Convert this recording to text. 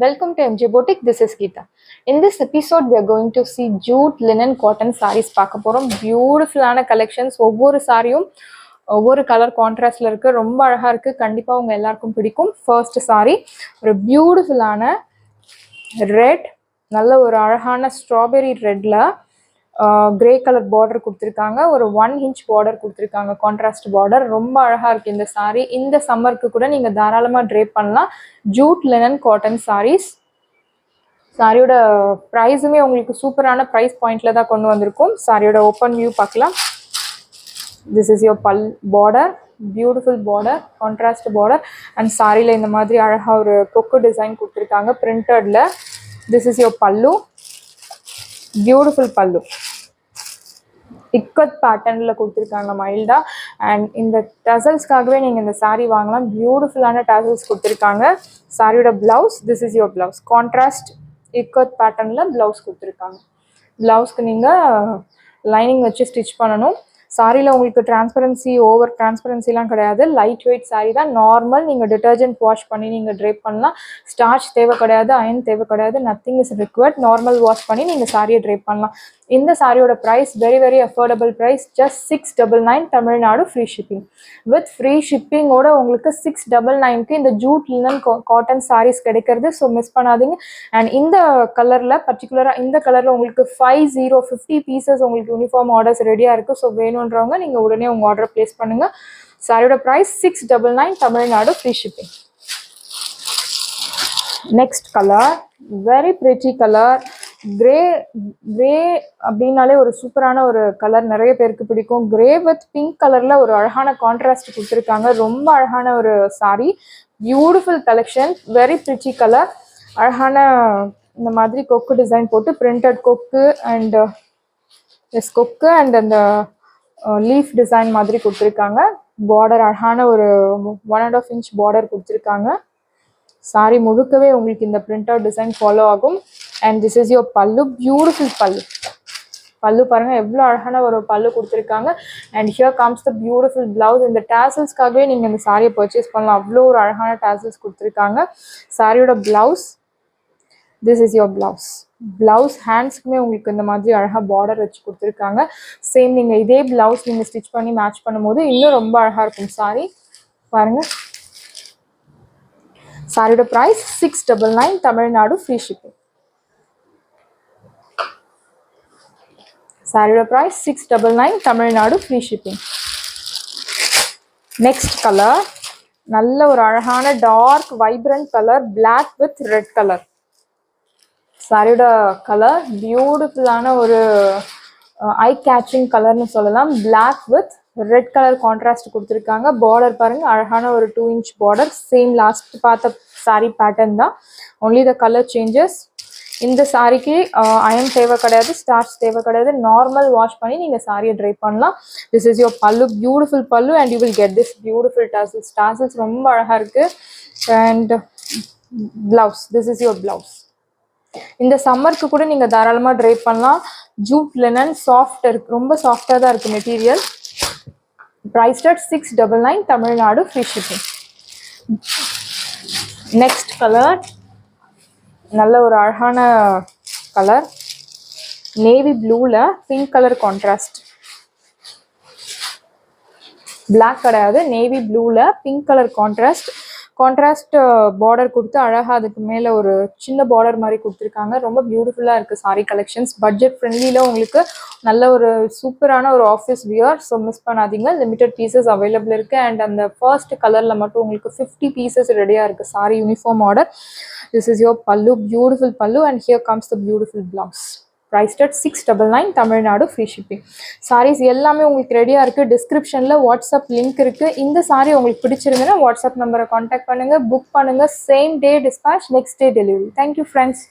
Welcome to MJ Boutique. This is Geeta. In this episode, we are going to see jute, linen, cotton sarees. பார்க்க போறோம். பியூட்டிஃபுல்லான collections. ஒவ்வொரு சாரியும் ஒவ்வொரு colour கான்ட்ராஸ்ட்ல இருக்கு. ரொம்ப அழகா இருக்கு. கண்டிப்பா உங்க எல்லாருக்கும் பிடிக்கும். ஃபர்ஸ்ட் சாரி ஒரு பியூட்டிஃபுல்லான ரெட், நல்ல ஒரு அழகான ஸ்ட்ராபெரி ரெட்ல கிரே கலர் பார்டர் கொடுத்துருக்காங்க. ஒரு 1 inch பார்டர் கொடுத்துருக்காங்க, கான்ட்ராஸ்ட் பார்டர். ரொம்ப அழகா இருக்கு இந்த சாரீ. இந்த சம்மருக்கு கூட நீங்க தாராளமா ட்ரேப் பண்ணலாம். Jute linen cotton sarees. சாரியோட ப்ரைஸுமே உங்களுக்கு சூப்பரான ப்ரைஸ் பாயிண்ட்ல தான் கொண்டு வந்திருக்கும். சாரியோட ஓப்பன் வியூ பார்க்கலாம். This is your border, beautiful border, contrast border. And சாரியில் இந்த மாதிரி அழகாக ஒரு கொக்கு டிசைன் கொடுத்துருக்காங்க பிரிண்டட்ல. This is your pallu, beautiful பல்லு. இக்கத் பேட்டர்னில் கொடுத்துருக்காங்க மைல்டா. அண்ட் இந்த டசல்ஸ்க்காகவே நீங்கள் இந்த சாரீ வாங்கலாம். பியூட்டிஃபுல்லான டசல்ஸ் கொடுத்துருக்காங்க. சாரியோட blouse, this is your blouse. Contrast ikat பேட்டர்னில் பிளவுஸ் கொடுத்துருக்காங்க. பிளவுஸ்க்கு நீங்கள் லைனிங் வச்சு ஸ்டிச் பண்ணணும். சாரியில் உங்களுக்கு டிரான்ஸ்பரன்சி, ஓவர் டிரான்ஸ்பரன்சிலாம் கிடையாது. லைட் வெயிட் சாரீ தான். நார்மல் நீங்கள் டிட்டர்ஜென்ட் வாஷ் பண்ணி நீங்கள் ட்ரேப் பண்ணலாம். ஸ்டார்ச் தேவை கிடையாது, அயன் தேவை கிடையாது. Nothing is required. Normal wash பண்ணி நீங்கள் சாரியை ட்ரேப் பண்ணலாம். இந்த சாரியோட price very very affordable price. Just 699 Tamil Nadu free shipping. With free ஷிப்பிங்கோட உங்களுக்கு 699க்கு இந்த ஜூட் லினன் காட்டன் சாரீஸ் கிடைக்கிறது. ஸோ மிஸ் பண்ணாதீங்க. அண்ட் இந்த கலரில் பர்டிகுலராக இந்த கலரில் உங்களுக்கு 50 பீசஸ் உங்களுக்கு யூனிஃபார்ம் ஆர்டர்ஸ் ரெடியாக இருக்குது. ஸோ வேணுன்றவங்க நீங்கள் உடனே உங்கள் ஆர்டர் ப்ளேஸ் பண்ணுங்கள். சாரியோட price 699 Tamil Nadu free shipping. Next colour, very pretty colour. Grey அப்படின்னாலே ஒரு சூப்பரான ஒரு கலர், நிறைய பேருக்கு பிடிக்கும். கிரே வித் பிங்க் கலர்ல ஒரு அழகான கான்ட்ராஸ்ட் கொடுத்துருக்காங்க. ரொம்ப அழகான ஒரு sorry, beautiful collection, very pretty colour. அழகான இந்த மாதிரி கொக்கு டிசைன் போட்டு பிரிண்டட் கொக்கு அண்ட் கொக்கு அண்ட் அந்த லீஃப் டிசைன் மாதிரி கொடுத்துருக்காங்க. பார்டர் அழகான ஒரு 1.5 inch பார்டர் கொடுத்துருக்காங்க. சாரி முழுக்கவே உங்களுக்கு இந்த பிரிண்டட் டிசைன் ஃபாலோ ஆகும். And this is your pallu, beautiful பல்லு. பல்லு பாருங்க எவ்வளோ அழகான ஒரு பல்லு கொடுத்துருக்காங்க. And here comes the beautiful blouse. இந்த டேசல்ஸ்க்காகவே நீங்கள் இந்த சாரியை பர்ச்சேஸ் பண்ணலாம். அவ்வளோ ஒரு அழகான டேசல்ஸ் கொடுத்துருக்காங்க. சாரியோட blouse, this is your blouse. Blouse ஹேண்ட்ஸ்க்குமே உங்களுக்கு இந்த மாதிரி அழகாக பார்டர் வச்சு கொடுத்துருக்காங்க. சேம் நீங்கள் இதே பிளவுஸ் நீங்கள் ஸ்டிச் பண்ணி மேட்ச் பண்ணும்போது இன்னும் ரொம்ப அழகாக இருக்கும் சாரி. பாருங்கள், சாரியோட ப்ரைஸ் 699 தமிழ்நாடு ஃப்ரீ ஷிப்பிங். சாரியோட price 699 Tamil Nadu free shipping. Next colour, நல்ல ஒரு அழகான dark vibrant colour, black with red colour. சாரியோட கலர் பியூட்டிஃபுல்லான ஒரு ஐ கேச்சிங் கலர்னு சொல்லலாம். Black with red colour contrast கொடுத்துருக்காங்க. பார்டர் பாருங்க, அழகான ஒரு 2 inch பார்டர். சேம் லாஸ்ட் பார்த்த சாரி பேட்டர்ன் தான், ஒன்லி த கலர் சேஞ்சஸ். இந்த சாரிக்கு அயன் தேவை கிடையாது, ஸ்டார்ச் தேவை கிடையாது. நார்மல் வாஷ் பண்ணி நீங்கள் சாரியை ட்ரை பண்ணலாம். This is your pallu, beautiful pallu. And you will get this beautiful tassels. Tassels ரொம்ப அழகாக இருக்குது. And blouse, this is your blouse. இந்த சம்மருக்கு கூட நீங்கள் தாராளமாக ட்ரை பண்ணலாம். ஜூட் லினன் சாஃப்ட் இருக்கு, ரொம்ப சாஃப்டாக தான் இருக்குது material. Prized at 699 Tamil Nadu free shipping. Next colour, நல்ல ஒரு அழகான கலர், நேவி ப்ளூவில் பிங்க் கலர் கான்ட்ராஸ்ட். பிளாக் கிடையாது, நேவி ப்ளூவில் pink colour contrast. Contrast border கொடுத்து அழகாக அதுக்கு மேலே ஒரு சின்ன பார்டர் மாதிரி கொடுத்துருக்காங்க. ரொம்ப பியூட்டிஃபுல்லாக இருக்குது சாரி கலெக்ஷன்ஸ். பட்ஜெட் ஃப்ரெண்ட்லியில் உங்களுக்கு நல்ல ஒரு சூப்பரான ஒரு ஆஃபீஸ் வியர். ஸோ மிஸ் பண்ணாதீங்க. லிமிடெட் பீசஸ் அவைலபிள் இருக்குது. அண்ட் அந்த ஃபர்ஸ்ட் கலரில் மட்டும் உங்களுக்கு 50 பீசஸ் ரெடியாக இருக்குது sari uniform order. This is your pallu, beautiful pallu. And here comes the beautiful blouse. Priced at 699 Tamil Nadu free shipping. Sarees எல்லாமே உங்களுக்கு ரெடியாக இருக்குது. டிஸ்கிரிப்ஷனில் வாட்ஸ்அப் லிங்க் இருக்குது. இந்த சாரீ உங்களுக்கு பிடிச்சிருந்ததுன்னா வாட்ஸ்அப் நம்பரை காண்டாக்ட் பண்ணுங்கள், புக் பண்ணுங்கள். Same day dispatch, next day delivery. Thank you friends.